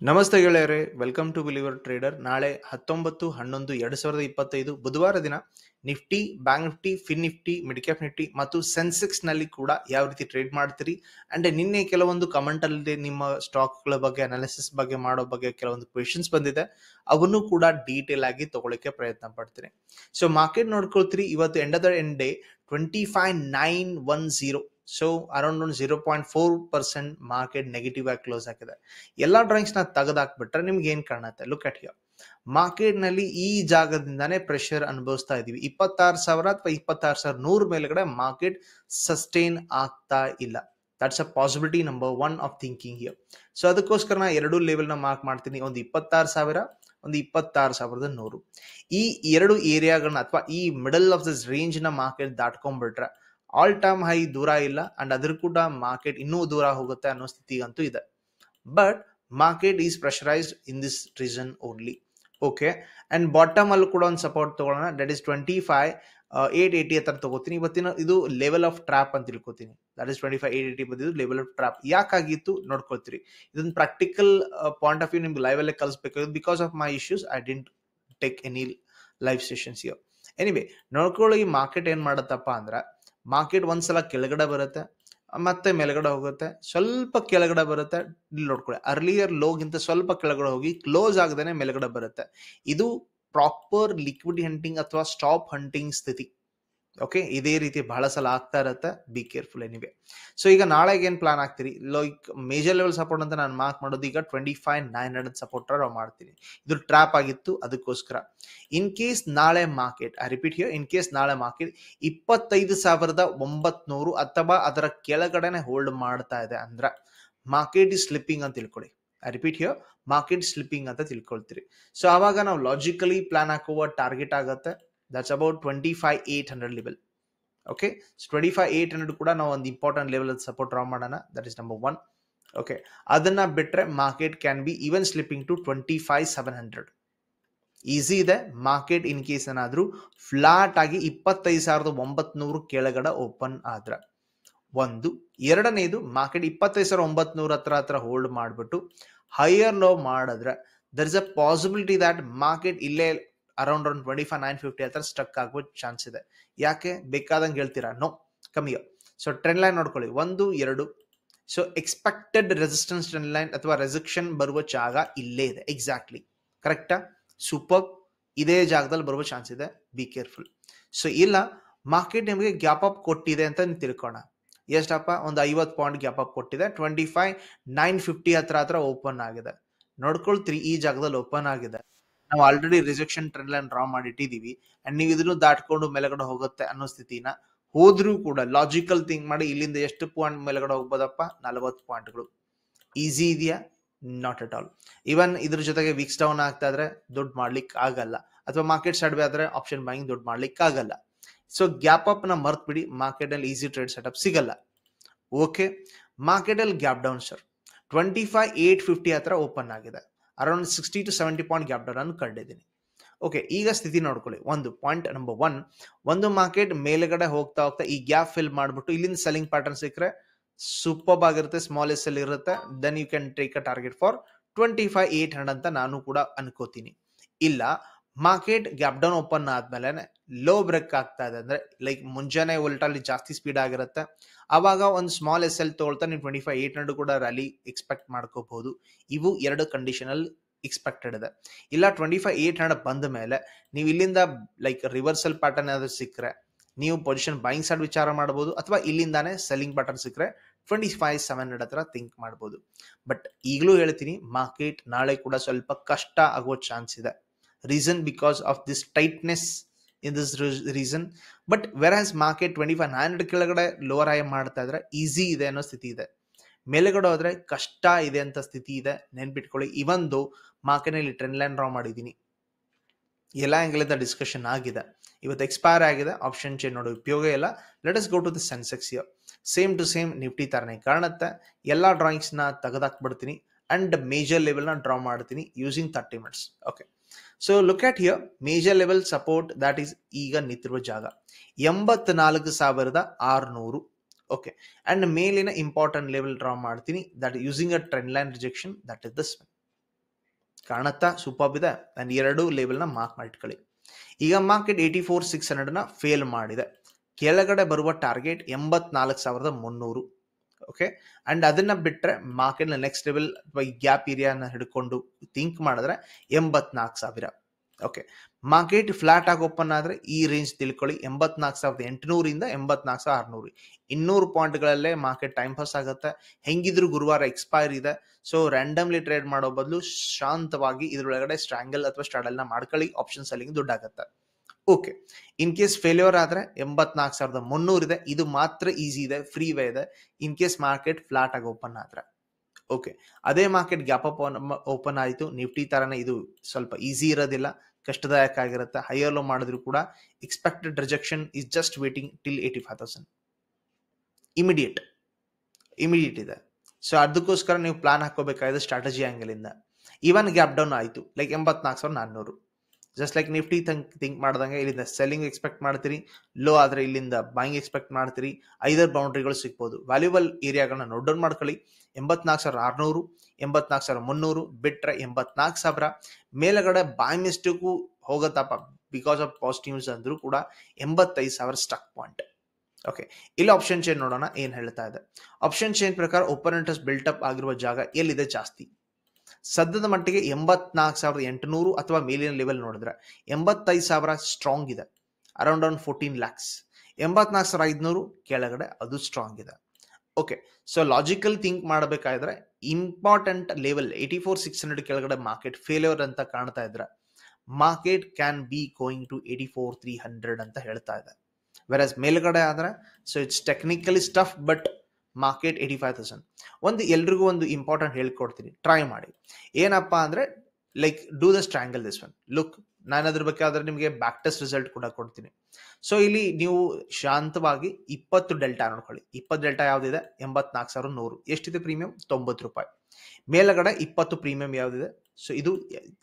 ನಮಸ್ತೆ ಗೆಳೆಯರೇ, welcome to believer trader. ನಾಳೆ 19/11/2025 ಬುಧವಾರ ದಿನ Nifty, bank Nifty, fin Nifty, mid cap Nifty ಮತ್ತು ಸೆನ್ಸೆಕ್ಸ್ ನಲ್ಲಿ ಕೂಡ ಯಾವ ರೀತಿ ಟ್ರೇಡ್ ಮಾಡ್ತೀರಿ ಅಂಡ್ ನಿನ್ನೆ ಕೆಲವೊಂದು ಕಮೆಂಟ್ ಅಲ್ಲಿ ನಿಮ್ಮ ಸ್ಟಾಕ್ಗಳ ಬಗ್ಗೆ ಅನಾಲಿಸಿಸ್ ಬಗ್ಗೆ ಮಾಡೋ ಬಗ್ಗೆ ಕೆಲವೊಂದು ಕ್ವೆಶನ್ಸ್ ಬಂದಿದೆ. ಅವನ್ನು ಕೂಡ ಡೀಟೇಲ್ ಆಗಿ ತಗೊಳ್ಳಿಕ್ಕೆ ಪ್ರಯತ್ನ ಪಡ್ತೀನಿ. ಸೊ ಮಾರ್ಕೆಟ್ ನೋಡ್ಕೊಳ್ತೀರಿ, ಇವತ್ತು end of the end day 25,910. So around ಒಂದು 0.4% ಮಾರ್ಕೆಟ್ ನೆಗೆಟಿವ್ ಆಗಿ ಕ್ಲೋಸ್ ಆಗಿದೆ. ಎಲ್ಲಾ ಡ್ರಾಯಿಂಗ್ಸ್ ನ ತೆಗೆದಾಕ್ಬಿಟ್ರೆ ನಿಮ್ಗೆ ಏನ್ ಕಾಣುತ್ತೆ? Look at here. ಮಾರ್ಕೆಟ್ ನಲ್ಲಿ ಈ ಜಾಗದಿಂದಾನೇ ಪ್ರೆಷರ್ ಅನುಭವಿಸ್ತಾ ಇದೀವಿ. 26,000 ಅಥವಾ 26,100 ಮೇಲ್ಗಡೆ ಮಾರ್ಕೆಟ್ ಸಸ್ಟೈನ್ ಆಗ್ತಾ ಇಲ್ಲ. That's a possibility number 1 of thinking here. So ಅದಕ್ಕೋಸ್ಕರ ನಾ ಎರಡು ಲೆವೆಲ್ ನ ಮಾರ್ಕ್ ಮಾಡ್ತೀನಿ. ಒಂದು 26,000, ಒಂದು 26,100. ಈ ಎರಡು ಏರಿಯಾಗಳನ್ನ ಅಥವಾ ಈ ಮಿಡಲ್ ಆಫ್ ದಿಸ್ ರೇಂಜ್ ನ ಮಾರ್ಕೆಟ್ ದಾಟ್ಕೊಂಡ್ಬಿಟ್ರೆ ಆಲ್ ಟೈಮ್ ಹೈ ದೂರ ಇಲ್ಲ ಅಂಡ್ ಅದ್ರ ಕೂಡ ಮಾರ್ಕೆಟ್ ಇನ್ನೂ ದೂರ ಹೋಗುತ್ತೆ ಅನ್ನೋ ಸ್ಥಿತಿಗಂತೂ ಇದೆ. But market is pressurised in this reason only. Okay, and bottom ಅಲ್ಲೂ ಕೂಡ ಒಂದು ಸಪೋರ್ಟ್ ತಗೊಳ್ಳೋಣ. ದಟ್ ಇಸ್ 25,880 ಹತ್ರ ತಗೋತೀನಿ. ಇವತ್ತಿನ ಇದು ಲೆವೆಲ್ ಆಫ್ ಟ್ರಾಪ್ ಅಂತ ತಿಳ್ಕೊತೀನಿ. ದಟ್ ಇಸ್ 25,880 ಬಂದಿದ್ದು ಲೆವೆಲ್ ಆಫ್ ಟ್ರಾಪ್. ಯಾಕಾಗಿತ್ತು ನೋಡ್ಕೊಳ್ತೀರಿ. ಇದೊಂದು ಪ್ರಾಕ್ಟಿಕಲ್ ಪಾಯಿಂಟ್ ಆಫ್ ವ್ಯೂ ನಿಮ್ಗೆ ಲೈವ್ ಅಲ್ಲೇ ಕಲಿಸ್ಬೇಕಾಗಿತ್ತು. Because of my issues I didn't take any live sessions here. Anyway ನೋಡ್ಕೊಳ್ಳಿ, ಈ ಮಾರ್ಕೆಟ್ ಏನ್ ಮಾಡತ್ತಪ್ಪ ಅಂದ್ರೆ, ಮಾರ್ಕೆಟ್ ಒಂದ್ಸಲ ಕೆಳಗಡೆ ಬರುತ್ತೆ, ಮತ್ತೆ ಮೇಲ್ಗಡೆ ಹೋಗುತ್ತೆ, ಸ್ವಲ್ಪ ಕೆಳಗಡೆ ಬರುತ್ತೆ. ಇಲ್ಲಿ ನೋಡ್ಕೊಳ್ಳಿ, ಅರ್ಲಿಯರ್ ಲೋಗಿಂತ ಸ್ವಲ್ಪ ಕೆಳಗಡೆ ಹೋಗಿ ಕ್ಲೋಸ್ ಆಗದೇನೆ ಮೇಲ್ಗಡೆ ಬರುತ್ತೆ. ಇದು ಪ್ರಾಪರ್ ಲಿಕ್ವಿಡ್ ಹಂಟಿಂಗ್ ಅಥವಾ ಸ್ಟಾಪ್ ಹಂಟಿಂಗ್ ಸ್ಥಿತಿ. ಓಕೆ, ಇದೇ ರೀತಿ ಬಹಳ ಸಲ ಆಗ್ತಾ ಇರುತ್ತೆ. Be careful anyway. ಸೊ ಈಗ ನಾಳೆಗೆ ಏನ್ ಪ್ಲಾನ್ ಆಗ್ತೀರಿ? ಲೈಕ್ ಮೇಜರ್ ಲೆವೆಲ್ ಸಪೋರ್ಟ್ ಅಂತ ನಾನು ಮಾರ್ಕ್ ಮಾಡೋದು ಈಗ 25,900 ಸಪೋರ್ಟ್ ಮಾಡ್ತೀನಿ. ಇದು ಟ್ರಾಪ್ ಆಗಿತ್ತು, ಅದಕ್ಕೋಸ್ಕರ. ಇನ್ ಕೇಸ್ ನಾಳೆ market, I repeat here, in case ನಾಳೆ ಮಾರ್ಕೆಟ್ 25,900 ಅಥವಾ ಅದರ ಕೆಳಗಡೆನೆ ಹೋಲ್ಡ್ ಮಾಡ್ತಾ ಇದೆ ಅಂದ್ರೆ ಮಾರ್ಕೆಟ್ ಇಸ್ ಸ್ಲಿಪ್ಪಿಂಗ್ ಅಂತ ತಿಳ್ಕೊಳ್ಳಿ. I repeat here, market slipping ಅಂತ ತಿಳ್ಕೊಳ್ತೀರಿ. ಸೊ ಆವಾಗ ನಾವು ಲಾಜಿಕಲಿ ಪ್ಲಾನ್ ಹಾಕುವ ಟಾರ್ಗೆಟ್ ಆಗುತ್ತೆ. That's about 25,800 level. ಓಕೆ, 25,800 ಕೂಡ ನಾವು ಒಂದು ಇಂಪಾರ್ಟೆಂಟ್ ಲೆವೆಲ್ ಸಪೋರ್ಟ್ ಡ್ರಾ ಮಾಡೋಣ. That is number 1. ಓಕೆ, ಅದನ್ನ ಬಿಟ್ರೆ market can be even slipping to 25,700. Easy ಇದೆ. ಮಾರ್ಕೆಟ್ ಇನ್ ಕೇಸ್ ಏನಾದ್ರೂ ಫ್ಲಾಟ್ ಆಗಿ 25,900 ಕೆಳಗಡೆ ಓಪನ್ ಆದ್ರೆ ಒಂದು. ಎರಡನೇದು, ಮಾರ್ಕೆಟ್ 25,900 ಹತ್ರ ಹೋಲ್ಡ್ ಮಾಡ್ಬಿಟ್ಟು ಹೈಯರ್ ಲೋ ಮಾಡಿದ್ರೆ there is a possibility that market ಇಲ್ಲೇ ಅರೌಂಡ್ 25,950 ಹತ್ರ ಸ್ಟಕ್ ಆಗೋ ಚಾನ್ಸ್ ಇದೆ. ಯಾಕೆ ಬೇಕಾದಂಗೆ ಹೇಳ್ತೀರಾ? ನೋ, ಕಮ್ಮಿ. ಸೊ ಟ್ರೆಂಡ್ ಲೈನ್ ನೋಡ್ಕೊಳ್ಳಿ, 1, 2. So expected resistance trend line ಅಥವಾ ರೆಸಿಕ್ಷನ್ ಬರುವ ಜಾಗ ಇಲ್ಲೇ ಇದೆ. ಎಕ್ಸಾಕ್ಟ್ಲಿ ಕರೆಕ್ಟಾ? ಸೂಪರ್. ಇದೇ ಜಾಗದಲ್ಲಿ ಬರುವ ಚಾನ್ಸ್ ಇದೆ. Be careful. ಸೊ ಇಲ್ಲ, ಮಾರ್ಕೆಟ್ ನಿಮಗೆ ಗ್ಯಾಪ್ ಅಪ್ ಕೊಟ್ಟಿದೆ ಅಂತ ತಿಳ್ಕೋಣ. ಎಷ್ಟಪ್ಪ? ಒಂದು 50 ಪಾಯಿಂಟ್ ಗ್ಯಾಪ್ ಅಪ್ ಕೊಟ್ಟಿದೆ. 25,950 ಹತ್ರ ಓಪನ್ ಆಗಿದೆ. ನೋಡ್ಕೊಳ್ತೀರಿ, ಈ ಜಾಗದಲ್ಲಿ ಓಪನ್ ಆಗಿದೆ. ನಾವು already rejection trend line draw ಮಾಡಿ ಇಟ್ಟಿದೀವಿ. ಅಂಡ್ ನೀವು ಇದನ್ನು ದಾಟ್ಕೊಂಡು ಮೇಲ್ಗಡೆ ಹೋಗುತ್ತೆ ಅನ್ನೋ ಸ್ಥಿತಿನ ಹೋದ್ರೂ ಕೂಡ ಲಾಜಿಕಲ್ ಥಿಂಕ್ ಮಾಡಿ, ಇಲ್ಲಿಂದ ಎಷ್ಟು ಪಾಯಿಂಟ್ ಮೇಲ್ಗಡೆ ಹೋಗ್ಬೋದಪ್ಪ? 40 ಪಾಯಿಂಟ್ಗಳು. ಈಸಿ ಇದೆಯಾ? Not at all. ಇವನ್ ಇದ್ರ ಜೊತೆಗೆ ವೀಕ್ಸ್ ಡೌನ್ ಆಗ್ತಾ ಇದ್ರೆ ದುಡ್ಡು ಮಾಡ್ಲಿಕ್ಕೆ ಆಗಲ್ಲ, ಅಥವಾ ಮಾರ್ಕೆಟ್ ಸಡ್ವೆ ಆದ್ರೆ ಆಪ್ಷನ್ ಬೈಯಿಂಗ್ ದುಡ್ಡು ಮಾಡ್ಲಿಕ್ಕೆ ಆಗಲ್ಲ. ಸೊ ಗ್ಯಾಪ್ ಅಪ್ ನ ಮರ್ತ್ ಬಿಡಿ, ಮಾರ್ಕೆಟ್ ಅಲ್ಲಿ ಈಸಿ ಟ್ರೇಡ್ ಸೆಟಪ್ ಸಿಗಲ್ಲ. ಓಕೆ, ಮಾರ್ಕೆಟ್ ಅಲ್ಲಿ ಗ್ಯಾಪ್ ಡೌನ್ ಸರ್ 25,850 ಹತ್ರ ಓಪನ್ ಆಗಿದೆ. Around 60 to 70 point gap down ಅನ್ನು ಕಂಡಿದ್ದೀನಿ. ಓಕೆ, ಈಗ ಸ್ಥಿತಿ ನೋಡ್ಕೊಳ್ಳಿ. ಒಂದು ಪಾಯಿಂಟ್ ನಂಬರ್ 1, ಒಂದು ಮಾರ್ಕೆಟ್ ಮೇಲ್ಗಡೆ ಹೋಗ್ತಾ ಹೋಗ್ತಾ ಈ ಗ್ಯಾಪ್ ಫಿಲ್ ಮಾಡ್ಬಿಟ್ಟು ಇಲ್ಲಿಂದ ಸೆಲ್ಲಿಂಗ್ ಪ್ಯಾಟರ್ನ್ ಸಿಕ್ಕರೆ ಸೂಪರ್ ಆಗಿರುತ್ತೆ. ಸ್ಮಾಲ್ ಎಸ್ ಎಲ್ ಇರುತ್ತೆ. Then you can take a target for 25,800 ಅಂತ ನಾನು ಕೂಡ ಅನ್ಕೋತೀನಿ. ಇಲ್ಲ, ಮಾರ್ಕೆಟ್ ಗ್ಯಾಪ್ ಡೌನ್ ಓಪನ್ ಆದ್ಮೇಲೆ ಲೋ ಬ್ರೇಕ್ ಆಗ್ತಾ ಇದೆ ಅಂದ್ರೆ, ಲೈಕ್ ಮುಂಜಾನೆ ಉಲ್ಟಲ್ಲಿ ಜಾಸ್ತಿ ಸ್ಪೀಡ್ ಆಗಿರುತ್ತೆ, ಅವಾಗ ಒಂದು ಸ್ಮಾಲ್ ಎಸ್ ಎಲ್ ತಗೊಳ್ತಾ ನೀವು 25,800 ಕೂಡ ರ್ಯಾಲಿ ಎಕ್ಸ್ಪೆಕ್ಟ್ ಮಾಡ್ಕೋಬಹುದು. ಇವು ಎರಡು ಕಂಡೀಷನ್ ಅಲ್ಲಿ ಎಕ್ಸ್ಪೆಕ್ಟೆಡ್ ಇದೆ. ಇಲ್ಲ, 25,800 ಬಂದ ಮೇಲೆ ನೀವು ಇಲ್ಲಿಂದ ಲೈಕ್ ರಿವರ್ಸಲ್ ಪ್ಯಾಟರ್ನ್ ಏನಾದ್ರು ಸಿಕ್ಕರೆ ನೀವು ಪೊಸಿಷನ್ ಬೈಯಿಂಗ್ ಸೈಡ್ ವಿಚಾರ ಮಾಡಬಹುದು, ಅಥವಾ ಇಲ್ಲಿಂದಾನೆ ಸೆಲ್ಲಿಂಗ್ ಪ್ಯಾಟರ್ನ್ ಸಿಕ್ಕರೆ 25,700 ಹತ್ರ ಥಿಂಕ್ ಮಾಡಬಹುದು. ಬಟ್ ಈಗಲೂ ಹೇಳ್ತೀನಿ, ಮಾರ್ಕೆಟ್ ನಾಳೆ ಕೂಡ ಸ್ವಲ್ಪ ಕಷ್ಟ ಆಗೋ ಚಾನ್ಸ್ ಇದೆ. Reason because of this tightness in this reason. But whereas market 25,900 ಕೆಳಗಡೆ ಲೋವರ್ ಹೈ ಮಾಡ್ತಾ ಇದ್ರೆ ಈಸಿ ಇದೆ ಅನ್ನೋ ಸ್ಥಿತಿ ಇದೆ. ಮೇಲ್ಗಡೆ ಹೋದ್ರೆ ಕಷ್ಟ ಇದೆ ಅಂತ ಸ್ಥಿತಿ ಇದೆ. ನೆನ್ಪಿಟ್ಕೊಳ್ಳಿ. ಇವೊಂದು ಮಾರ್ಕೆಟ್ ನಲ್ಲಿ ಟ್ರೆಂಡ್ ಲೈನ್ ಡ್ರಾ ಮಾಡಿದೀನಿ. ಎಲ್ಲ ಆಂಗಲ್ ಇಂದ ಡಿಸ್ಕಷನ್ ಆಗಿದೆ. ಇವತ್ತು ಎಕ್ಸ್ಪೈರ್ ಆಗಿದೆ. ಆಪ್ಷನ್ ಚೇಂಜ್ ಮಾಡೋ ಉಪಯೋಗ ಇಲ್ಲ. Let us go to the Sensex here. Same to same Nifty ತರನೇ ಕಾಣುತ್ತೆ. ಎಲ್ಲಾ ಡ್ರಾಯಿಂಗ್ಸ್ ನ ತೆಗೆದಾಕ್ಬಿಡ್ತೀನಿ ಅಂಡ್ ಮೇಜರ್ ಲೆವೆಲ್ ನ ಡ್ರಾ ಮಾಡ್ತೀನಿ using 30 minutes. Okay, so look at here. Major level support that is ಈಗ ನಿಂತಿರುವ ಜಾಗ 84,600. ಓಕೆ, ಅಂಡ್ ಮೇಲಿನ ಇಂಪಾರ್ಟೆಂಟ್ ಲೆವೆಲ್ ಡ್ರಾ ಮಾಡ್ತೀನಿ. That using a trend line rejection, that is this one. ಕಾಣತ್ತಾ? Super ಇದೆ. ನಾನು 2 ಲೆವೆಲ್ನ ಮಾರ್ಕ್ ಮಾಡಿಟ್ಕೊಳ್ಳಿ. ಈಗ ಮಾರ್ಕೆಟ್ 84,600ನ ಫೇಲ್ ಮಾಡಿದೆ. ಕೆಳಗಡೆ ಬರುವ ಟಾರ್ಗೆಟ್ 84,300. ಓಕೆ, ಅಂಡ್ ಅದನ್ನ ಬಿಟ್ಟರೆ ಮಾರ್ಕೆಟ್ನ ನೆಕ್ಸ್ಟ್ ಲೆವೆಲ್ ಅಥವಾ ಗ್ಯಾಪ್ ಏರಿಯಾನ ಹಿಡ್ಕೊಂಡು ಥಿಂಕ್ ಮಾಡಿದ್ರೆ 84,000. ಓಕೆ, ಮಾರ್ಕೆಟ್ ಫ್ಲಾಟ್ ಆಗಿ ಓಪನ್ ಆದರೆ ಈ ರೇಂಜ್ ತಿಳ್ಕೊಳ್ಳಿ, 84,800 84,600. 200 ಪಾಯಿಂಟ್ಗಳಲ್ಲೇ ಮಾರ್ಕೆಟ್ ಟೈಮ್ ಪಾಸ್ ಆಗುತ್ತೆ. ಹೆಂಗಿದ್ರು ಗುರುವಾರ ಎಕ್ಸ್ಪೈರ್ ಇದೆ. ಸೊ ರ್ಯಾಂಡಮ್ಲಿ ಟ್ರೇಡ್ ಮಾಡೋ ಬದಲು ಶಾಂತವಾಗಿ ಇದ್ರೊಳಗಡೆ ಸ್ಟ್ರಾಂಗಲ್ ಅಥವಾ ಸ್ಟ್ರಾಡಲ್ನ ಮಾಡ್ಕೊಳ್ಳಿ. ಆಪ್ಷನ್ ಸೆಲ್ಲಿಂಗ್ ದುಡ್ಡಾಗತ್ತೆ. ಓಕೆ, ಇನ್ ಕೇಸ್ ಫೇಲ್ಯೂರ್ ಆದರೆ 84,300 ಇದೆ. ಇದು ಮಾತ್ರ ಈಸಿ ಇದೆ, ಫ್ರೀ ವೇ ಇದೆ. ಇನ್ ಕೇಸ್ ಮಾರ್ಕೆಟ್ ಫ್ಲಾಟ್ ಆಗಿ ಓಪನ್ ಆದ್ರೆ. ಓಕೆ, ಅದೇ ಮಾರ್ಕೆಟ್ ಗ್ಯಾಪ್ ಅಪ್ ಓಪನ್ ಆಯಿತು, ನಿಫ್ಟಿ ತರನೇ ಇದು ಸ್ವಲ್ಪ ಈಸಿ ಇರೋದಿಲ್ಲ, ಕಷ್ಟದಾಯಕ ಆಗಿರುತ್ತೆ. ಹೈಯರ್ ಲೋ ಮಾಡಿದ್ರು ಕೂಡ expected rejection is just waiting till 85,000. Immediate ಇದೆ. ಸೊ ಅದಕ್ಕೋಸ್ಕರ ನೀವು ಪ್ಲಾನ್ ಹಾಕೋಬೇಕಾಗಿದೆ ಸ್ಟ್ರಾಟಜಿ ಆಂಗಲ್ ಇಂದ. ಈವನ್ ಗ್ಯಾಪ್ ಡೌನ್ ಆಯಿತು, like 84,400. Just like Nifty think ಮಾಡ್ದಂಗೆ ಇಲ್ಲಿಂದ ಸೆಲ್ಲಿಂಗ್ ಎಕ್ಸ್ಪೆಕ್ಟ್ ಮಾಡ್ತೀರಿ, ಲೋ ಆದರೆ ಇಲ್ಲಿಂದ ಬಾಯಿಂಗ್ ಎಕ್ಸ್ಪೆಕ್ಟ್ ಮಾಡ್ತೀರಿ. 5 ಬೌಂಡ್ರಿಗಳು ಸಿಗ್ಬೋದು. ವ್ಯಾಲ್ಯೂಬಲ್ ಏರಿಯಾಗಳನ್ನ ನೋಟ್ ಡೌನ್ ಮಾಡ್ಕೊಳ್ಳಿ. 84,600, 84,300 ಬಿಟ್ರೆ 84,000. ಮೇಲಗಡೆ ಬಾಯ್ ಮಿಸ್ಟೇಕು ಹೋಗತ್ತಪ್ಪ ಬಿಕಾಸ್ ಆಫ್ ಪಾಸಿಟಿವ್ ನ್ಯೂಸ್ ಅಂದ್ರೂ ಕೂಡ 85,000 ಸ್ಟಕ್ ಪಾಯಿಂಟ್. ಓಕೆ, ಇಲ್ಲಿ ಆಪ್ಷನ್ ಚೇನ್ ನೋಡೋಣ ಏನ್ ಹೇಳ್ತಾ ಇದೆ. ಆಪ್ಷನ್ ಚೇನ್ ಪ್ರಕಾರ ಓಪನ್ ಇಂಟ್ರೆಸ್ಟ್ ಬಿಲ್ಟಪ್ ಆಗಿರುವ ಜಾಗ ಎಲ್ಲಿದೆ ಜಾಸ್ತಿ? ಸದ್ಯದ ಮಟ್ಟಿಗೆ 84,800 ಅಥವಾ ಮೇಲಿನ ಲೆವೆಲ್ ನೋಡಿದ್ರೆ 85,000 ಸ್ಟ್ರಾಂಗ್ ಇದೆ, ಅರೌಂಡ್ 14 lakhs. 84,500 ಕೆಳಗಡೆ ಅದು ಸ್ಟ್ರಾಂಗ್ ಇದೆ. ಓಕೆ, ಸೊ ಲಾಜಿಕಲ್ ಥಿಂಕ್ ಮಾಡಬೇಕಾದ್ರೆ ಇಂಪಾರ್ಟೆಂಟ್ ಲೆವೆಲ್ 84,600 ಕೆಳಗಡೆ ಮಾರ್ಕೆಟ್ ಫೇಲ್ಯೂರ್ ಅಂತ ಕಾಣ್ತಾ ಇದ್ರೆ market can be going to 84,300 ಅಂತ ಹೇಳ್ತಾ ಇದೆ. ವೆರಸ್ ಮೇಲ್ಗಡೆ ಆದ್ರೆ so it's technically stuff, but market 85,000. ಎಲ್ರಿಗೂ ಒಂದು ಇಂಪಾರ್ಟೆಂಟ್ ಹೇಳ್ಕೊಡ್ತೀನಿ, ಟ್ರೈ ಮಾಡಿ. ಏನಪ್ಪಾ ಅಂದ್ರೆ like do the strangle this one. Look, ನಾನು ಅದ್ರ ಬೇಕಾದ್ರೆ ನಿಮಗೆ ಬ್ಯಾಕ್ ಟೆಸ್ಟ್ ರಿಸಲ್ಟ್ ಕೂಡ ಕೊಡ್ತೀನಿ. ಸೊ ಇಲ್ಲಿ ನೀವು ಶಾಂತವಾಗಿ 20 ಡೆಲ್ಟಾ ನೋಡ್ಕೊಳ್ಳಿ. 20 ಡೆಲ್ಟಾ ಯಾವ್ದಿದೆ? 84,100. ಎಷ್ಟಿದೆ ಪ್ರೀಮಿಯಂ? 90 ರೂಪಾಯಿ. ಮೇಲಗಡೆ 20 ಪ್ರೀಮಿಯಂ ಯಾವ್ದಿದೆ? ಸೊ ಇದು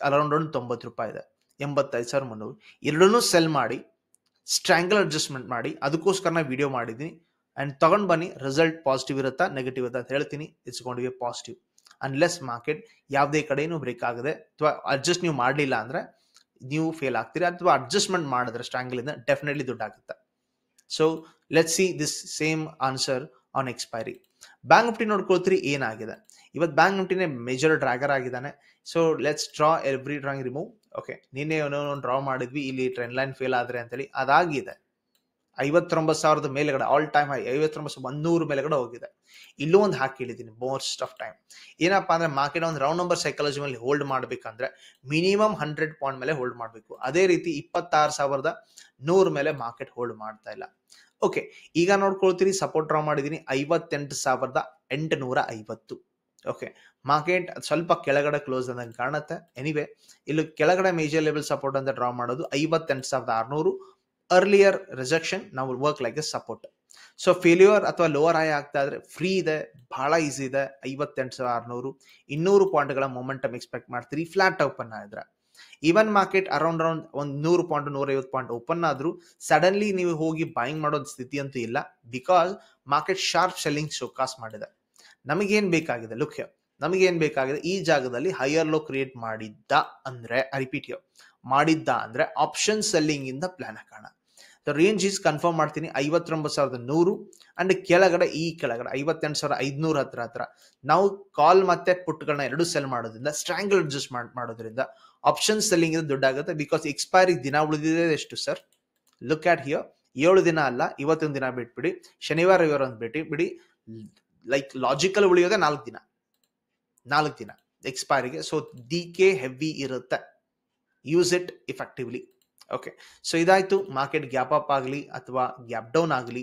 ಅರೌಂಡ್ 90 ರೂಪಾಯಿ ಇದೆ. 85,300. ಎರಡನ್ನೂ ಸೆಲ್ ಮಾಡಿ ಸ್ಟ್ರಾಂಗಲ್ ಅಡ್ಜಸ್ಟ್ಮೆಂಟ್ ಮಾಡಿ. ಅದಕ್ಕೋಸ್ಕರ ನಾನು ವಿಡಿಯೋ ಮಾಡಿದ್ದೀನಿ. ಅಂಡ್ ತಗೊಂಡ್ ಬನ್ನಿ, ರಿಸಲ್ಟ್ ಪಾಸಿಟಿವ್ ಇರುತ್ತಾ ನೆಗೆಟಿವ್ ಇರುತ್ತಾ ಅಂತ ಹೇಳ್ತೀನಿ. It's going to be positive unless market ಯಾವುದೇ ಕಡೆನೂ ಬ್ರೇಕ್ ಆಗದೆ ಅಥವಾ ಅಡ್ಜಸ್ಟ್ ನೀವು ಮಾಡಲಿಲ್ಲ ಅಂದ್ರೆ ನೀವು ಫೇಲ್ ಆಗ್ತೀರಿ. ಅಥವಾ ಅಡ್ಜಸ್ಟ್ಮೆಂಟ್ ಮಾಡಿದ್ರೆ ಸ್ಟ್ರಾಂಗಲ್ ಇಂದ ಡೆಫಿನೆಟ್ಲಿ ದುಡ್ಡಾಗುತ್ತೆ. So let's see this same answer on expiry. Bank nifty ನೋಡ್ಕೊಳ್ತೀರಿ ಏನಾಗಿದೆ ಇವತ್ತು. ಬ್ಯಾಂಕ್ ನಿಫ್ಟಿನೇ ಮೇಜರ್ ಡ್ರ್ಯಾಗರ್ ಆಗಿದ್ದಾನೆ. So let's draw every drawing remove. Okay, ನಿನ್ನೆ ಏನೋ ಡ್ರಾ ಮಾಡಿದ್ವಿ, ಇಲ್ಲಿ ಟ್ರೆಂಡ್ ಲೈನ್ ಫೇಲ್ ಆದ್ರೆ ಅಂತೇಳಿ ಅದಾಗಿದೆ. 59,000 ಮೇಲೆಗಡೆ ಆಲ್ ಟೈಮ್ ಹೈ 59,100 ಮೇಲೆಗಡೆ ಹೋಗಿದೆ. ಇಲ್ಲೂ ಒಂದು ಹಾಕಿಳಿದೀನಿ ಮೋಸ್ಟ್ ಆಫ್ ಟೈಮ್. ಏನಪ್ಪಾ ಅಂದ್ರೆ ಮಾರ್ಕೆಟ್ ಒಂದು ರೌಂಡ್ ನಂಬರ್ ಸೈಕಾಲಜಿ ಮೇಲೆ ಹೋಲ್ಡ್ ಮಾಡ್ಬೇಕಂದ್ರೆ ಮಿನಿಮಮ್ 100 ಪಾಯಿಂಟ್ ಮೇಲೆ ಹೋಲ್ಡ್ ಮಾಡಬೇಕು. ಅದೇ ರೀತಿ 26,100 ಮೇಲೆ ಮಾರ್ಕೆಟ್ ಹೋಲ್ಡ್ ಮಾಡ್ತಾ ಇಲ್ಲ. ಓಕೆ, ಈಗ ನೋಡ್ಕೊಳ್ತೀರಿ ಸಪೋರ್ಟ್ ಡ್ರಾ ಮಾಡಿದೀನಿ 58,850. ಓಕೆ, ಮಾರ್ಕೆಟ್ ಸ್ವಲ್ಪ ಕೆಳಗಡೆ ಕ್ಲೋಸ್ ಆದಂಗೆ ಕಾಣುತ್ತೆ. ಎನಿವೆ, ಇಲ್ಲಿ ಕೆಳಗಡೆ ಮೇಜರ್ ಲೆವೆಲ್ ಸಪೋರ್ಟ್ ಅಂತ ಡ್ರಾ ಮಾಡೋದು 58,600. ಅರ್ಲಿಯರ್ ರಿಜೆಕ್ಷನ್ ನಾವು work like A support. So failure ಅಥವಾ ಲೋವರ್ ಹೈ ಆಗ್ತಾ ಇದ್ರೆ ಫ್ರೀ ಇದೆ, ಬಹಳ ಈಸಿ ಇದೆ. 58,600 200 ಪಾಯಿಂಟ್ಗಳ ಮೊಮೆಂಟಮ್ ಎಕ್ಸ್ಪೆಕ್ಟ್ ಮಾಡ್ತೀರಿ ಫ್ಲಾಟ್ ಓಪನ್ ಆದ್ರೆ. ಈವನ್ ಮಾರ್ಕೆಟ್ ಅರೌಂಡ್ ಒಂದು 100 ಪಾಯಿಂಟ್ 150 ಪಾಯಿಂಟ್ ಓಪನ್ ಆದ್ರೂ ಸಡನ್ಲಿ ನೀವು ಹೋಗಿ ಬೈಯಿಂಗ್ ಮಾಡೋ ಸ್ಥಿತಿ ಅಂತೂ ಇಲ್ಲ, because market sharp selling showcase ಮಾಡಿದೆ. ನಮಗೇನ್ ಬೇಕಾಗಿದೆ? ಲುಕ್, ನಮಗೇನ್ ಬೇಕಾಗಿದೆ? ಈ ಜಾಗದಲ್ಲಿ ಹೈಯರ್ ಲೋ ಕ್ರಿಯೇಟ್ ಮಾಡಿದ್ದ ಅಂದ್ರೆ ಮಾಡಿದ್ದ ಅಂದ್ರೆ ಆಪ್ಷನ್ ಸೆಲ್ಲಿಂಗ್ ಇಂದ ಪ್ಲಾನ್ ಹಾಕೋಣ. ರೇಂಜ್ ಈಸ್ ಕನ್ಫರ್ಮ್ ಮಾಡ್ತೀನಿ 59,100 ಅಂಡ್ ಕೆಳಗಡೆ 58,500 ಹತ್ರ ನಾವು ಕಾಲ್ ಮತ್ತೆ ಪುಟ್ಗಳನ್ನ ಎರಡು ಸೆಲ್ ಮಾಡೋದ್ರಿಂದ ಸ್ಟ್ರಾಂಗಲ್ ಅಡ್ಜಸ್ಟ್ಮೆಂಟ್ ಮಾಡೋದ್ರಿಂದ ಆಪ್ಷನ್ ಸೆಲ್ಲಿಂಗ್ ಇಂದ ದುಡ್ಡಾಗುತ್ತೆ. ಬಿಕಾಸ್ ಎಕ್ಸ್ಪೈರಿ ದಿನ ಉಳಿದಿದೆ ಎಷ್ಟು ಸರ್? ಲುಕ್ ಆಟ್ ಹಿಯರ್, 7 ದಿನ ಅಲ್ಲ, ಇವತ್ತೊಂದು ದಿನ ಬಿಟ್ಬಿಡಿ, ಶನಿವಾರ ರವಿವಾರ ಒಂದು ಬಿಡಿ. ಲೈಕ್ ಲಾಜಿಕಲ್ ಉಳಿಯೋದೆ 4 ದಿನ ಎಕ್ಸ್ಪೈರಿಗೆ. ಸೊ ಡಿಕೆ ಹೆವಿ ಇರುತ್ತೆ, use it effectively. Okay, so ಇದಾಯ್ತು. ಮಾರ್ಕೆಟ್ ಗ್ಯಾಪ್ ಅಪ್ ಆಗಲಿ ಅಥವಾ ಗ್ಯಾಪ್ ಡೌನ್ ಆಗಲಿ,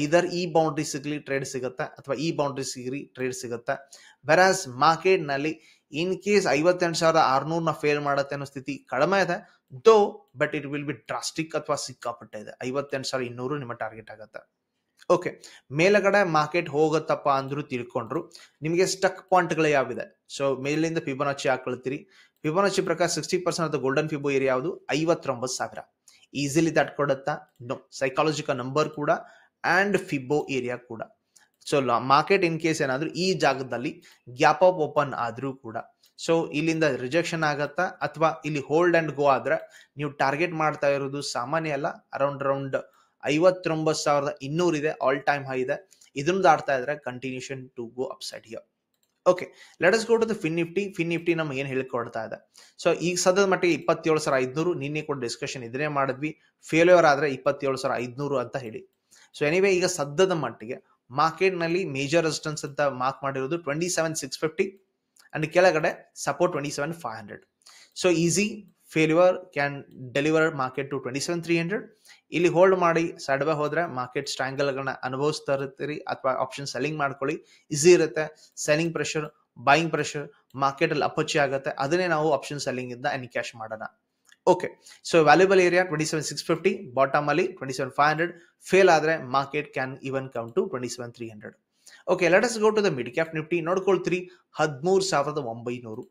ಐದರ್ ಈ ಬೌಂಡ್ರಿ ಸಿಗಲಿ ಟ್ರೇಡ್ ಸಿಗುತ್ತೆ ಅಥವಾ ಈ ಬೌಂಡ್ರಿ ಸಿಗಲಿ ಟ್ರೇಡ್ ಸಿಗುತ್ತೆ. ವೆರಾಸ್ ಮಾರ್ಕೆಟ್ ನಲ್ಲಿ ಇನ್ ಕೇಸ್ 58,600 ಫೇಲ್ ಮಾಡುತ್ತೆ ಅನ್ನೋ ಸ್ಥಿತಿ ಕಡಿಮೆ ಇದೆ ದೋ, but it will be drastic ಅಥವಾ ಸಿಕ್ಕಾಪಟ್ಟೆ ಇದೆ. 58,200 ನಿಮ್ಮ ಟಾರ್ಗೆಟ್ ಆಗುತ್ತೆ. ಓಕೆ, ಮೇಲಗಡೆ ಮಾರ್ಕೆಟ್ ಹೋಗುತ್ತಪ್ಪ ಅಂದ್ರೂ ತಿಳ್ಕೊಂಡ್ರು ನಿಮಗೆ ಸ್ಟಕ್ ಪಾಯಿಂಟ್ಗಳು ಯಾವಿದೆ? ಸೊ ಮೇಲಿಂದ ಫಿಬೊನಾಚಿ ಹಾಕೊಳ್ತೀರಿ. ಫಿಬೊನಾಚಿ ಪ್ರಕಾರ 60% ಆಫ್ ಗೋಲ್ಡನ್ ಫಿಬೋ ಏರಿಯಾ ಯಾವುದು? 59,000. ಈಸಿಲಿ ತಟ್ಕೊಡುತ್ತಾ? ನೋ. ಸೈಕಾಲಜಿಕಲ್ ನಂಬರ್ ಕೂಡ ಅಂಡ್ ಫಿಬೋ ಏರಿಯಾ ಕೂಡ. ಸೊ ಮಾರ್ಕೆಟ್ ಇನ್ ಕೇಸ್ ಏನಾದ್ರು ಈ ಜಾಗದಲ್ಲಿ ಗ್ಯಾಪ್ ಅಪ್ ಓಪನ್ ಆದ್ರೂ ಕೂಡ ಸೊ ಇಲ್ಲಿಂದ ರಿಜೆಕ್ಷನ್ ಆಗತ್ತಾ ಅಥವಾ ಇಲ್ಲಿ ಹೋಲ್ಡ್ ಅಂಡ್ ಗೋ ಆದ್ರೆ ನೀವು ಟಾರ್ಗೆಟ್ ಮಾಡ್ತಾ ಇರೋದು ಸಾಮಾನ್ಯ ಅಲ್ಲ, ಅರೌಂಡ್ 59,200 ಇದೆ, ಆಲ್ ಟೈಮ್ ಹೈ ಇದೆ. ಇದನ್ನು ದಾಟ್ತಾ ಇದ್ರೆ continuation to go upside here. Okay, let us go to the Fin Nifty ನಮ್ಗೆ ಏನು ಹೇಳ್ಕೊಡ್ತಾ ಇದೆ. ಸೊ ಈಗ ಸದ್ಯದ ಮಟ್ಟಿಗೆ 27,500, ನಿನ್ನೆ ಕೂಡ ಡಿಸ್ಕಷನ್ ಇದನ್ನೇ ಮಾಡಿದ್ವಿ, ಫೇಲ್ಯೂರ್ ಆದ್ರೆ 27,500 ಅಂತ ಹೇಳಿ. ಸೊ ಎನಿವೇ ಈಗ ಸದ್ಯದ ಮಟ್ಟಿಗೆ ಮಾರ್ಕೆಟ್ ನಲ್ಲಿ ಮೇಜರ್ ರೆಸಿಸ್ಟೆನ್ಸ್ ಅಂತ ಮಾರ್ಕ್ ಮಾಡಿರೋದು 27,650 ಅಂಡ್ ಕೆಳಗಡೆ support 27,500. So easy failure can deliver market to 27,300. ಇಲ್ಲಿ ಹೋಲ್ಡ್ ಮಾಡಿ ಸೈಡ್ ಬೈ ಹೋದ್ರೆ ಮಾರ್ಕೆಟ್ ಸ್ಟ್ರಾಂಗಲ್ ಗಳನ್ನ ಅನುಭವಿಸ್ತಾ ಇರ್ತೀರಿ, ಅಥವಾ ಆಪ್ಷನ್ ಸೆಲ್ಲಿಂಗ್ ಮಾಡ್ಕೊಳ್ಳಿ, ಈಸಿ ಇರುತ್ತೆ. Selling pressure, buying pressure market ಅಲ್ಲಿ ಅಪಚಿ ಆಗುತ್ತೆ, ಅದನ್ನೇ ನಾವು ಆಪ್ಷನ್ ಸೆಲ್ಲಿಂಗ್ ಇಂದ ಎನ್ಕ್ಯಾಶ್ ಮಾಡೋಣ. Okay, so valuable area 27,650, bottom ಅಲ್ಲಿ 27,500. ಫೇಲ್ ಆದ್ರೆ market can even come to 27,300. Okay, let us go to the mid cap Nifty. ನೋಡ್ಕೊಳ್ತೀರಿ 13,900.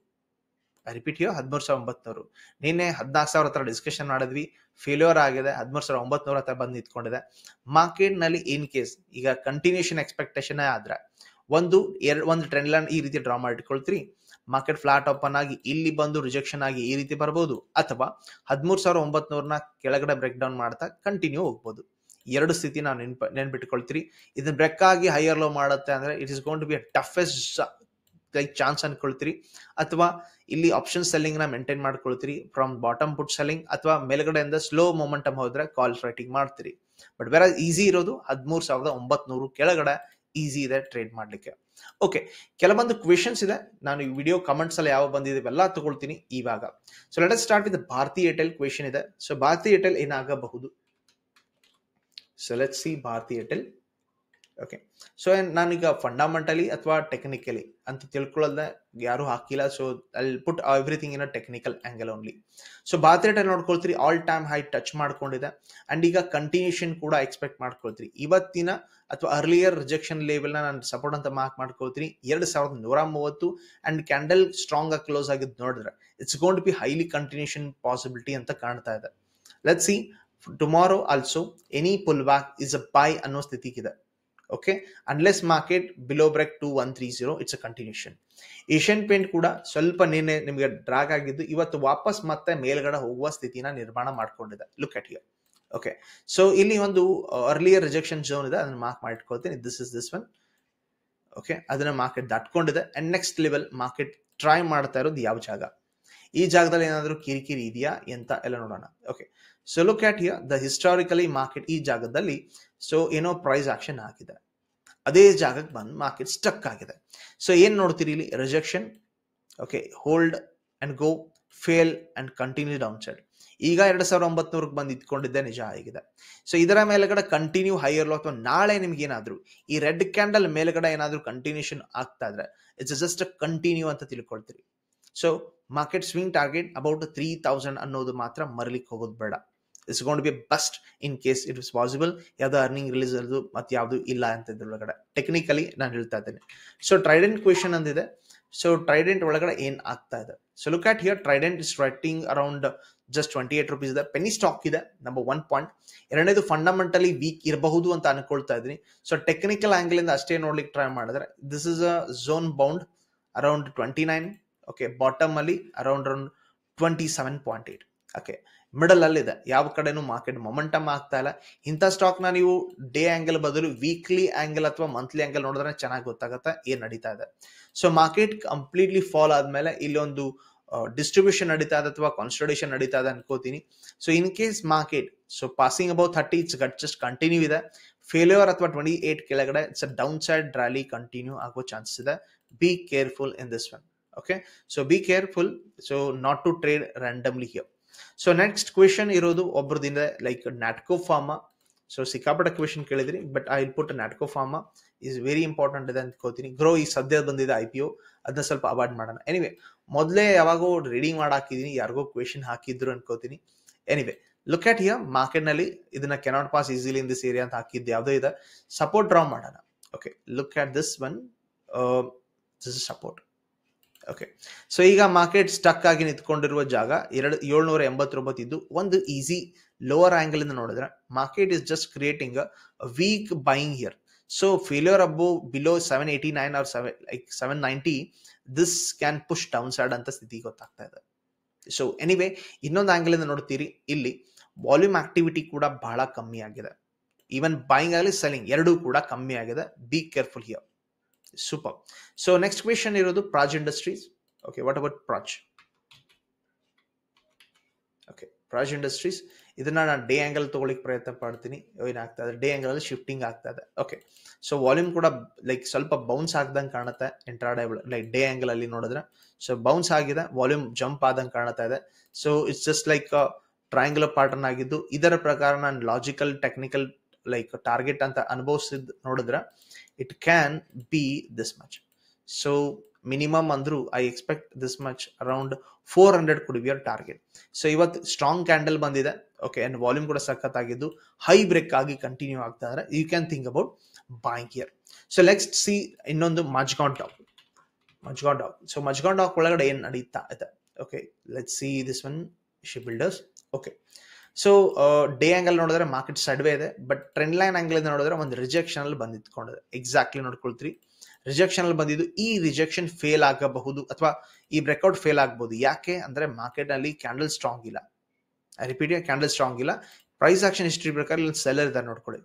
I repeat here 13,900. ನಿನ್ನೆ 14,000 ಹತ್ರ ಡಿಸ್ಕಷನ್ ಮಾಡಿದ್ವಿ, ಫೇಲ್ಯೂರ್ ಆಗಿದೆ, 13,900 ಹತ್ರ ಬಂದು ನಿಂತ್ಕೊಂಡಿದೆ. ಮಾರ್ಕೆಟ್ ನಲ್ಲಿ ಇನ್ ಕೇಸ್ ಈಗ ಕಂಟಿನ್ಯೂಷನ್ ಎಕ್ಸ್ಪೆಕ್ಟೇಷನ್ ಆದ್ರೆ ಒಂದು ಟ್ರೆಂಡ್ ಲೈನ್ ಈ ರೀತಿ ಡ್ರಾ ಮಾಡಿ ಇಟ್ಕೊಳ್ತೀರಿ. ಮಾರ್ಕೆಟ್ ಫ್ಲಾಟ್ ಓಪನ್ ಆಗಿ ಇಲ್ಲಿ ಬಂದು ರಿಜೆಕ್ಷನ್ ಆಗಿ ಈ ರೀತಿ ಬರ್ಬೋದು, ಅಥವಾ 13,900 ಕೆಳಗಡೆ ಬ್ರೇಕ್ ಡೌನ್ ಮಾಡ್ತಾ ಕಂಟಿನ್ಯೂ ಹೋಗ್ಬೋದು. ಎರಡು ಸ್ಥಿತಿ ನಾವು ನೆನ್ಪಿಟ್ಕೊಳ್ತೀರಿ. ಇದನ್ನ ಬ್ರೇಕ್ ಆಗಿ ಹೈಯರ್ ಲೋ ಮಾಡುತ್ತೆ ಅಂದ್ರೆ it is gone to be a toughest chance ಅನ್ಕೊಳ್ತೀರಿ, ಅಥವಾ ಇಲ್ಲಿ ಆಪ್ಷನ್ ಸೆಲ್ಲಿಂಗ್ ನ ಮೇಂಟೈನ್ ಮಾಡ್ಕೊಳ್ತೀರಿ ಫ್ರಮ್ ಬಾಟಮ್ ಪುಟ್ ಸೆಲ್ಲಿಂಗ್, ಅಥವಾ ಮೇಲ್ಗಡೆಯಿಂದ ಸ್ಲೋ ಮೊಮೆಂಟಮ್ ಹೋದ್ರೆ ಕಾಲ್ ರೈಟಿಂಗ್ ಮಾಡ್ತೀರಿ. ಬಟ್ ಬೇರೆ ಈಸಿ ಇರೋದು 13,900 ಕೆಳಗಡೆ ಈಸಿ ಇದೆ ಟ್ರೇಡ್ ಮಾಡ್ಲಿಕ್ಕೆ. ಓಕೆ, ಕೆಲವೊಂದು ಕ್ವೆಶನ್ಸ್ ಇದೆ, ನಾನು ಈ ವಿಡಿಯೋ ಕಮೆಂಟ್ಸ್ ಅಲ್ಲಿ ಯಾವ ಬಂದಿದೆ ಎಲ್ಲ ತಗೊಳ್ತೀನಿ ಇವಾಗ. So let us start with Bharti Airtel. Question ಇದೆ, ಸೊ ಭಾರತಿ ಏರ್ಟೆಲ್ ಏನಾಗಬಹುದು? So let's see Bharti Airtel. Okay, so ನಾನೀಗ ಫಂಡಮೆಂಟಲಿ ಅಥವಾ ಟೆಕ್ನಿಕಲಿ ಅಂತ ತಿಳ್ಕೊಳ್ಳೋದ ಯಾರು ಹಾಕಿಲ್ಲ. So I put everything in a technical angle only. So Bharti Airtel ನೋಡ್ಕೊಳ್ತೀರಿ ಆಲ್ ಟೈಮ್ ಹೈ ಟಚ್ ಮಾಡ್ಕೊಂಡಿದೆ, ಅಂಡ್ ಈಗ ಕಂಟಿನ್ಯೂಷನ್ ಕೂಡ ಎಕ್ಸ್ಪೆಕ್ಟ್ ಮಾಡ್ಕೊಳ್ತೀರಿ. ಇವತ್ತಿನ ಅಥವಾ ಅರ್ಲಿಯರ್ ರಿಜೆಕ್ಷನ್ ಲೆವೆಲ್ ನಾನು ಸಪೋರ್ಟ್ ಅಂತ ಮಾರ್ಕ್ ಮಾಡ್ಕೊಳ್ತೀನಿ 2,130, ಅಂಡ್ ಕ್ಯಾಂಡಲ್ ಸ್ಟ್ರಾಂಗ್ ಆಗಿ ಕ್ಲೋಸ್ ಆಗಿದ್ದು ನೋಡಿದ್ರೆ it's gone to be highly continuation possibility ಅಂತ ಕಾಣ್ತಾ ಇದೆ. Let's see tomorrow also any pull back is a buy ಅನ್ನೋ ಸ್ಥಿತಿಗಿದೆ. Okay, unless market below break 2,130 it's a continuation. Asian Paint ಕೂಡ ಸ್ವಲ್ಪ ನಿನ್ನೆ ನಿಮಗೆ ಡ್ರಾಗ್ ಆಗಿದ್ದು ಇವತ್ತು ವಾಪಸ್ ಮತ್ತೆ ಮೇಲ್ಗಡೆ ಹೋಗುವ ಸ್ಥಿತಿನ ನಿರ್ಮಾಣ ಮಾಡ್ಕೊಂಡಿದೆ. Look at here. Okay, so ಇಲ್ಲಿ ಒಂದು ಅರ್ಲಿಯರ್ ರಿಜೆಕ್ಷನ್ ಝೋನ್ ಇದೆ, ಅದನ್ನ ಮಾರ್ಕ್ ಮಾಡಿಟ್ಕೊಳ್ತೀನಿ. This one. ಓಕೆ, ಅದನ್ನ ಮಾರ್ಕೆಟ್ ದಾಟ್ಕೊಂಡಿದೆ, and next level market try ಮಾಡ್ತಾ ಇರೋದು ಯಾವ ಜಾಗ, ಈ ಜಾಗದಲ್ಲಿ ಏನಾದರೂ ಕಿರಿಕಿರಿ ಇದೆಯಾ ಅಂತ ಎಲ್ಲ ನೋಡೋಣ. Okay, so look at here the historically market ಈ ಜಾಗದಲ್ಲಿ ಸೊ ಏನೋ ಪ್ರೈಸ್ ಆಕ್ಷನ್ ಆಗಿದೆ, ಅದೇ ಜಾಗಕ್ಕೆ ಬಂದು ಮಾರ್ಕೆಟ್ ಸ್ಟಕ್ ಆಗಿದೆ. ಸೊ ಏನ್ ನೋಡ್ತೀರಿ ಇಲ್ಲಿ? Rejection, okay, hold and go, fail and continue down side. ಈಗ 2,900 ಬಂದು ಇಟ್ಕೊಂಡಿದ್ದೆ ನಿಜ ಆಗಿದೆ. ಸೊ ಇದರ ಮೇಲ್ಗಡೆ ಕಂಟಿನ್ಯೂ ಹೈಯರ್ ಲೋ, ಅಥವಾ ನಾಳೆ ನಿಮ್ಗೆ ಏನಾದ್ರು ಈ ರೆಡ್ ಕ್ಯಾಂಡಲ್ ಮೇಲ್ಗಡೆ ಏನಾದ್ರು ಕಂಟಿನ್ಯೂಷನ್ ಆಗ್ತಾ ಇದ್ರೆ ಇಟ್ಸ್ ಜಸ್ಟ್ ಕಂಟಿನ್ಯೂ ಅಂತ ತಿಳ್ಕೊಳ್ತೀರಿ. So market swing target about 3,000 ಅನ್ನೋದು ಮಾತ್ರ ಮರಲಿಕ್ಕೆ ಹೋಗೋದು ಬೇಡ. It's gone to be best in case it is possible. ಯಾವ್ದು ಅರ್ನಿಂಗ್ ರಿಲೀಸ್ ಅದು ಮತ್ತೆ ಯಾವ್ದು ಇಲ್ಲ ಅಂತ ಇದ್ರೊಳಗಡೆ ಟೆಕ್ನಿಕಲಿ ನಾನು ಹೇಳ್ತಾ ಇದ್ದೇನೆ. ಸೊ ಟ್ರೈಡೆಂಟ್ ಕ್ವೆಶನ್ ಅಂದಿದೆ. ಸೊ ಟ್ರೈಡೆಂಟ್ ಒಳಗಡೆ ಏನ್ ಆಗ್ತಾ ಇದೆ? So look at here, Trident is writing around just 28 rupees ಇದೆ. ಪೆನಿ ಸ್ಟಾಕ್ ಇದೆ, ನಂಬರ್ 1 ಪಾಯಿಂಟ್. ಎರಡನೇದು ಫಂಡಮೆಂಟಲಿ ವೀಕ್ ಇರಬಹುದು ಅಂತ ಅನ್ಕೊಳ್ತಾ ಇದ್ದೀನಿ. ಸೊ ಟೆಕ್ನಿಕಲ್ ಆಂಗಲ್ ಇಂದ ಅಷ್ಟೇ ನೋಡ್ಲಿಕ್ಕೆ ಟ್ರೈ ಮಾಡಿದ್ರೆ this is a zone bound around 29. Okay, bottom ಅಲ್ಲಿ ಅರೌಂಡ್ 27.8. ಓಕೆ, ಮಿಡಲ್ ಅಲ್ಲಿ ಇದೆ, ಯಾವ ಕಡೆನೂ ಮಾರ್ಕೆಟ್ ಮೊಮೆಂಟಮ್ ಆಗ್ತಾ ಇಲ್ಲ. ಇಂಥ ಸ್ಟಾಕ್ ನ ನೀವು ಡೇ ಆಂಗಲ್ ಬದಲು ವೀಕ್ಲಿ ಆಂಗಲ್ ಅಥವಾ ಮಂತ್ಲಿ ಆಂಗಲ್ ನೋಡಿದ್ರೆ ಚೆನ್ನಾಗಿ ಗೊತ್ತಾಗುತ್ತೆ ಏನ್ ನಡೀತಾ ಇದೆ. ಸೊ ಮಾರ್ಕೆಟ್ ಕಂಪ್ಲೀಟ್ಲಿ ಫಾಲ್ ಆದ್ಮೇಲೆ ಇಲ್ಲಿ ಒಂದು ಡಿಸ್ಟ್ರಿಬ್ಯೂಷನ್ ನಡೀತಾ ಇದೆ ಅಥವಾ ಕಾನ್ಸಲ್ಟೇಷನ್ ನಡೀತಾ ಇದೆ ಅನ್ಕೋತೀನಿ. So in case market so passing about 30 it's just continue ಇದೆ. ಫೇಲ್ಯೂರ್ ಅಥವಾ 28 ಕೆಳಗಡೆ it's downside rally continue ಆಗೋ ಚಾನ್ಸಸ್ ಇದೆ. Be careful in this one. Okay, so be careful, so not to trade randomly here. So next question ಇರೋದು ಒಬ್ಬರದಿಂದ like Natco Pharma. So ಸಿಕ್ಕಾಪಟ್ಟೆ question ಕೇಳಿದ್ರಿ, but I will put Natco Pharma is very important ಇದೆ ಅನ್ಕೋತೀನಿ. Grow ಈ ಸದ್ಯ ಬಂದಿದೆ IPO, ಅದನ್ನ ಸ್ವಲ್ಪ ಅವಾಯ್ಡ್ ಮಾಡೋಣ. ಎನಿವೆ, ಮೊದಲೇ ಯಾವಾಗೋ ರೀಡಿಂಗ್ ಮಾಡಿ ಹಾಕಿದೀನಿ, ಯಾರಿಗೋ ಕ್ವೆಶನ್ ಹಾಕಿದ್ರು ಅನ್ಕೋತೀನಿ. Anyway, look at here, market ನಲ್ಲಿ ಇದನ್ನ cannot pass easily in this area ಅಂತ ಹಾಕಿದ್ದು ಯಾವುದೋ ಇದೆ. ಸಪೋರ್ಟ್ ಡ್ರಾ ಮಾಡೋಣ. Okay, look at this one, this is support. Okay, so ಈಗ ಮಾರ್ಕೆಟ್ ಸ್ಟಕ್ ಆಗಿ ನಿಂತ್ಕೊಂಡಿರುವ ಜಾಗ 789 ಇದ್ದು ಒಂದು ಈಸಿ ಲೋವರ್ ಆಂಗಲ್ ಇಂದ ನೋಡಿದ್ರೆ market is just creating a weak buying here. So failure below 789 or 790, this can push downside ಅಂತ ಸ್ಥಿತಿ ಗೊತ್ತಾಗ್ತಾ ಇದೆ. ಸೊ ಎನಿವೇ, ಇನ್ನೊಂದು ಆಂಗಲ್ ಇಂದ ನೋಡ್ತೀರಿ, ಇಲ್ಲಿ ವಾಲ್ಯೂಮ್ ಆಕ್ಟಿವಿಟಿ ಕೂಡ ಬಹಳ ಕಮ್ಮಿ ಆಗಿದೆ. ಈವನ್ ಬೈಯಿಂಗ್ ಆಗಲಿ ಸೆಲ್ಲಿಂಗ್ ಎರಡೂ ಕೂಡ ಕಮ್ಮಿ ಆಗಿದೆ. Be careful here. Super. So next question ಇರೋದು Praj Industries. Okay, what about Praj? Okay, Praj Industries, ಇದನ್ನ ನಾನು ಡೇ ಆಂಗಲ್ ತಗೊಳ್ಳಿಕ್ಕೆ ಪ್ರಯತ್ನ ಪಡ್ತೀನಿ. ಏನಾಗ್ತಾ ಇದೆ, ಡೇ ಆಂಗಲ್ ಅಲ್ಲಿ ಶಿಫ್ಟಿಂಗ್ ಆಗ್ತಾ ಇದೆ. ಓಕೆ, ಸೊ ವಾಲ್ಯೂಮ್ ಕೂಡ ಲೈಕ್ ಸ್ವಲ್ಪ ಬೌನ್ಸ್ ಆಗ್ದಂಗೆ ಕಾಣುತ್ತೆ ಇಂಟ್ರಾಡೇ ಲೈಕ್ ಡೇ ಆಂಗಲ್ ಅಲ್ಲಿ ನೋಡಿದ್ರೆ. ಸೊ ಬೌನ್ಸ್ ಆಗಿದೆ, ವಾಲ್ಯೂಮ್ ಜಂಪ್ ಆದಂಗೆ ಕಾಣ್ತಾ ಇದೆ. So it's just like triangular pattern ಆಗಿದ್ದು, ಇದರ ಪ್ರಕಾರ ನಾನು ಲಾಜಿಕಲ್ ಟೆಕ್ನಿಕಲ್ ಲೈಕ್ ಟಾರ್ಗೆಟ್ ಅಂತ ಅನುಭವಿಸಿದ್ ನೋಡಿದ್ರೆ it can be this much. So minimum ಅಂದ್ರೂ I expect this much around 400 could be your target. So ಇವತ್ತು ಸ್ಟ್ರಾಂಗ್ ಕ್ಯಾಂಡಲ್ ಬಂದಿದೆ. ಓಕೆ, ಅಂಡ್ ವಾಲ್ಯೂಮ್ ಕೂಡ ಸಖತ್ತಾಗಿದ್ದು ಹೈ ಬ್ರೇಕ್ ಆಗಿ ಕಂಟಿನ್ಯೂ ಆಗ್ತಾ ಇದ್ರೆ you can think about buying here. So let's see ಇನ್ನೊಂದು Mazagon Dock. So Mazagon Dock ಒಳಗಡೆ ಏನ್ ನಡೀತಾ ಇದೆ? Okay, let's see this one, ship builders. Okay, so day angle ನೋಡಿದ್ರೆ ಮಾರ್ಕೆಟ್ ಸೈಡ್ವೇ ಇದೆ, ಬಟ್ ಟ್ರೆಂಡ್ ಲೈನ್ ಆಂಗಲ್ ಇಂದ ನೋಡಿದ್ರೆ ಒಂದು ರಿಜೆಕ್ಷನ್ ಅಲ್ಲಿ ಬಂದಿತ್ಕೊಂಡಿದೆ. ಎಕ್ಸಾಕ್ಟ್ಲಿ ನೋಡ್ಕೊಳ್ತೀರಿ, ರಿಜೆಕ್ಷನ್ ಅಲ್ಲಿ ಬಂದಿದ್ದು. ಈ ರಿಜೆಕ್ಷನ್ ಫೇಲ್ ಆಗಬಹುದು ಅಥವಾ ಈ ಬ್ರೇಕ್ಔಟ್ ಫೇಲ್ ಆಗಬಹುದು. ಯಾಕೆ ಅಂದ್ರೆ ಮಾರ್ಕೆಟ್ ನಲ್ಲಿ ಕ್ಯಾಂಡಲ್ ಸ್ಟ್ರಾಂಗ್ ಇಲ್ಲ. ಐ ರಿಪೀಟ್, ಕ್ಯಾಂಡಲ್ ಸ್ಟ್ರಾಂಗ್ ಇಲ್ಲ. ಪ್ರೈಸ್ ಆಕ್ಷನ್ ಹಿಸ್ಟ್ರಿ ಪ್ರಕಾರ ಇಲ್ಲಿ ಸೆಲ್ಲರ್ ಇದ್ದಾರೆ ನೋಡ್ಕೊಳ್ಳಿ.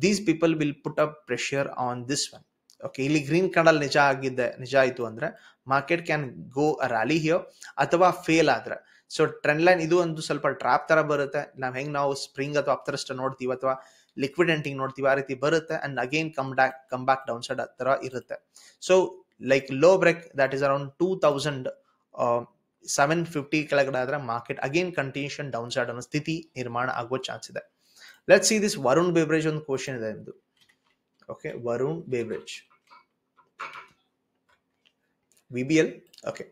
These people will put up pressure on this one. Okay, ಇಲ್ಲಿ ಗ್ರೀನ್ ಕ್ಯಾಂಡಲ್ ನಿಜ ಆಯ್ತು ಅಂದ್ರೆ market can go rally here, ಅಥವಾ ಫೇಲ್ ಆದ್ರೆ. ಸೊ ಟ್ರೆಂಡ್ ಲೈನ್ ಇದು ಒಂದು ಸ್ವಲ್ಪ ಟ್ರಾಪ್ ತರ ಬರುತ್ತೆ. ನಾವು ಸ್ಪ್ರಿಂಗ್ ಅಥವಾ ಅಪ್ತರಸ್ಟ್ ನೋಡ್ತೀವಿ ಅಥವಾ ಲಿಕ್ವಿಡ್ ಎಂಟಿಂಗ್ ನೋಡ್ತೀವಿ, ಆ ರೀತಿ ಬರುತ್ತೆ. And again come back downside ತರ ಇರುತ್ತೆ. So like low break that is around 2750 ಕೆಳಗಡೆ ಆದ್ರೆ market again continuation downside ಅನ್ನೋ ಸ್ಥಿತಿ ನಿರ್ಮಾಣ ಆಗುವ ಚಾನ್ಸ್ ಇದೆ. Let's see this Varun beverage ಒಂದು ಕ್ವಶನ್ ಇದೆ ನಿಮ್ದು. Okay, Varun beverage, VBL. Okay,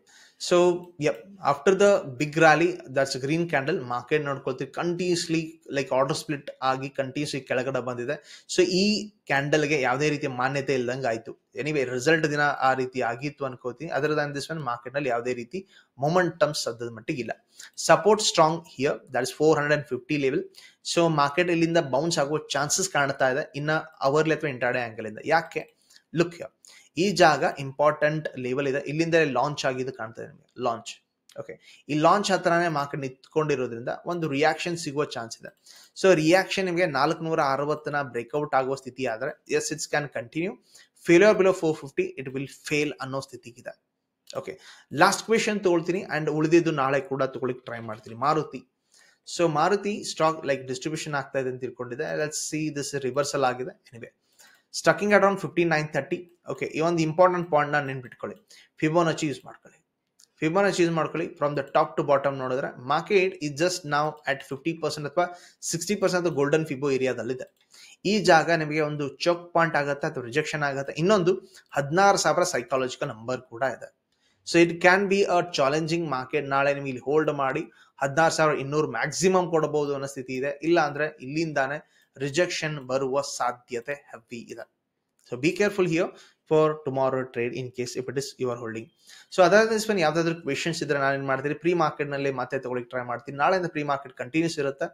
so yep, after the big rally, that's a green candle, market ನೋಡ್ಕೊಳ್ತೀವಿ ಕಂಟಿನ್ಯೂಸ್ಲಿ ಲೈಕ್ ಆರ್ಡರ್ ಸ್ಪ್ಲಿಟ್ ಆಗಿ ಕಂಟಿನ್ಯೂಸ್ಲಿ ಕೆಳಗಡೆ ಬಂದಿದೆ. ಸೊ ಈ ಕ್ಯಾಂಡಲ್ ಗೆ ಯಾವುದೇ ರೀತಿಯ ಮಾನ್ಯತೆ ಇಲ್ದಂಗೆ ಆಯ್ತು. ಎನಿವೇ ರಿಸಲ್ಟ್ ದಿನ ಆ ರೀತಿ ಆಗಿತ್ತು ಅನ್ಕೋತೀನಿ. Other than this one market ನಲ್ಲಿ ಯಾವುದೇ ರೀತಿ ಮೊಮೆಂಟಮ್ ಸದ್ಯದ ಮಟ್ಟಿಗೆ ಇಲ್ಲ. Support strong here, that is 450 level. So market ಇಲ್ಲಿಂದ ಬೌನ್ಸ್ ಆಗುವ ಚಾನ್ಸಸ್ ಕಾಣ್ತಾ ಇದೆ ಇನ್ನ ಅವರ್ಲಿ ಅಥವಾ ಇಂಟ್ರಾಡೇ ಆಂಗಲ್ ಇಂದ. ಯಾಕೆ? ಲುಕ್ ಹಿಯರ್, ಈ ಜಾಗ ಇಂಪಾರ್ಟೆಂಟ್ ಲೆವೆಲ್ ಇದೆ. ಇಲ್ಲಿಂದ ಲಾಂಚ್ ಆಗಿದ್ದು ಕಾಣ್ತದೆ ನಿಮಗೆ, ಲಾಂಚ್. ಓಕೆ, ಈ ಲಾಂಚ್ ಹತ್ರನೇ ಮಾರ್ಕೆಟ್ ನಿಂತ್ಕೊಂಡಿರೋದ್ರಿಂದ ಒಂದು ರಿಯಾಕ್ಷನ್ ಸಿಗುವ ಚಾನ್ಸ್ ಇದೆ. ಸೊ ರಿಯಾಕ್ಷನ್ ನಿಮಗೆ 460ನ ಬ್ರೇಕ್ಔಟ್ ಆಗುವ ಸ್ಥಿತಿ ಆದ್ರೆ yes, it's can continue. Failure below 450 it will fail ಅನ್ನೋ ಸ್ಥಿತಿಗಿದೆ. ಓಕೆ, ಲಾಸ್ಟ್ ಕ್ವೆಶನ್ ತಗೊಳ್ತೀನಿ ಅಂಡ್ ಉಳಿದಿದ್ದು ನಾಳೆ ಕೂಡ ತಗೊಳ್ಳಿಕ್ಕೆ ಟ್ರೈ ಮಾಡ್ತೀನಿ. Maruti. So Maruti stock like distribution ಆಗ್ತಾ ಇದೆ ಅಂತ ತಿಳ್ಕೊಂಡಿದೆ. ಲೆಟ್ಸ್ ಸಿ ದಿಸ್ ರಿವರ್ಸಲ್ ಆಗಿದೆ. Anyway, sticking around 15930. ಓಕೆ, ಈ ಒಂದು ಇಂಪಾರ್ಟೆಂಟ್ ಪಾಯಿಂಟ್ ನಾನು ನೆನ್ಪಿಟ್ಕೊಳ್ಳಿ. ಫಿಬೋನಚಿ ಯೂಸ್ ಮಾಡ್ಕೊಳ್ಳಿ. From the top to bottom ನೋಡಿದ್ರೆ ಮಾರ್ಕೆಟ್ ಇಸ್ ಜಸ್ಟ್ ನಾವು ಅಟ್ 50% ಅಥವಾ 60% ಗೋಲ್ಡನ್ ಫಿಬೋ ಏರಿಯಾದಲ್ಲಿದೆ. ಈ ಜಾಗ ನಿಮಗೆ ಒಂದು ಚೋಕ್ ಪಾಯಿಂಟ್ ಆಗುತ್ತೆ ಅಥವಾ ರಿಜೆಕ್ಷನ್ ಆಗುತ್ತೆ. ಇನ್ನೊಂದು 16,000 ಸೈಕಾಲಜಿಕಲ್ ನಂಬರ್ ಕೂಡ ಇದೆ. So it can be a challenging market. ನಾಳೆ ನಿಮಗೆ ಇಲ್ಲಿ ಹೋಲ್ಡ್ ಮಾಡಿ 16,200 ಮ್ಯಾಕ್ಸಿಮಮ್ ಕೊಡಬಹುದು ಅನ್ನೋ ಸ್ಥಿತಿ ಇದೆ. ಇಲ್ಲ ಅಂದ್ರೆ ಇಲ್ಲಿಂದಾನೆ ರಿಜೆಕ್ಷನ್ ಬರುವ ಸಾಧ್ಯತೆ ಹೆವಿ ಇದೆ. So be careful here for tomorrow trade in case if it is your holding. So ಅದಾದ ಯಾವ್ದಾದ್ರು ಕ್ವೆಶನ್ಸ್ ಇದ್ರೆ ನಾನು ಏನ್ ಮಾಡ್ತೀನಿ, ಪ್ರೀ ಮಾರ್ಕೆಟ್ ನಲ್ಲಿ ಮತ್ತೆ ತಗೊಳ್ಳಿಕ್ಕೆ ಟ್ರೈ ಮಾಡ್ತೀನಿ. ನಾಳೆಯಿಂದ ಪ್ರೀ ಮಾರ್ಕೆಟ್ ಕಂಟಿನ್ಯೂಸ್ ಇರುತ್ತೆ.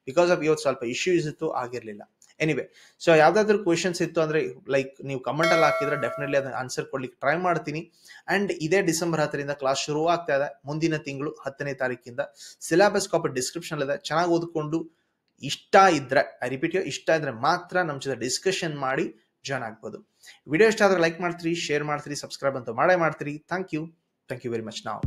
ಬಿಕಾಸ್ ಆಫ್ ಇವತ್ತು ಸ್ವಲ್ಪ ಇಶ್ಯೂಸ್ ಇತ್ತು, ಆಗಿರ್ಲಿಲ್ಲ. ಎನಿವೆ, ಸೊ ಯಾವ್ದಾದ್ರು ಕ್ವೆಶನ್ಸ್ ಇತ್ತು ಅಂದ್ರೆ ಲೈಕ್ ನೀವು ಕಮೆಂಟ್ ಅಲ್ಲಿ ಹಾಕಿದ್ರೆ ಡೆಫಿನೆಟ್ಲಿ ಅದನ್ನ ಆನ್ಸರ್ ಕೊಡ್ಲಿಕ್ಕೆ ಟ್ರೈ ಮಾಡ್ತೀನಿ. ಅಂಡ್ ಇದೇ ಡಿಸೆಂಬರ್ 10ರಿಂದ ಕ್ಲಾಸ್ ಶುರು ಆಗ್ತಾ ಇದೆ. ಮುಂದಿನ ತಿಂಗಳು 10ನೇ ತಾರೀಕಿಂದ ಸಿಲೆಬಸ್ ಕಾಪಿ ಡಿಸ್ಕ್ರಿಪ್ಷನ್ ಇದೆ. ಚೆನ್ನಾಗಿ ಓದ್ಕೊಂಡು ಇಷ್ಟ ಇದ್ರೆ, ಐ ರಿಪೀಟ್, ಇಷ್ಟ ಇದ್ರೆ ಮಾತ್ರ ನಮ್ಮ ಜೊತೆ ಡಿಸ್ಕಷನ್ ಮಾಡಿ ಜಾಯ್ನ್ ಆಗ್ಬೋದು. ವಿಡಿಯೋ ಇಷ್ಟ ಆದ್ರೆ ಲೈಕ್ ಮಾಡ್ತೀರಿ, ಶೇರ್ ಮಾಡ್ತೀರಿ, ಸಬ್ಸ್ಕ್ರೈಬ್ ಅಂತ ಮಾಡೇ ಮಾಡ್ತೀರಿ. Thank you very much. ನಾವು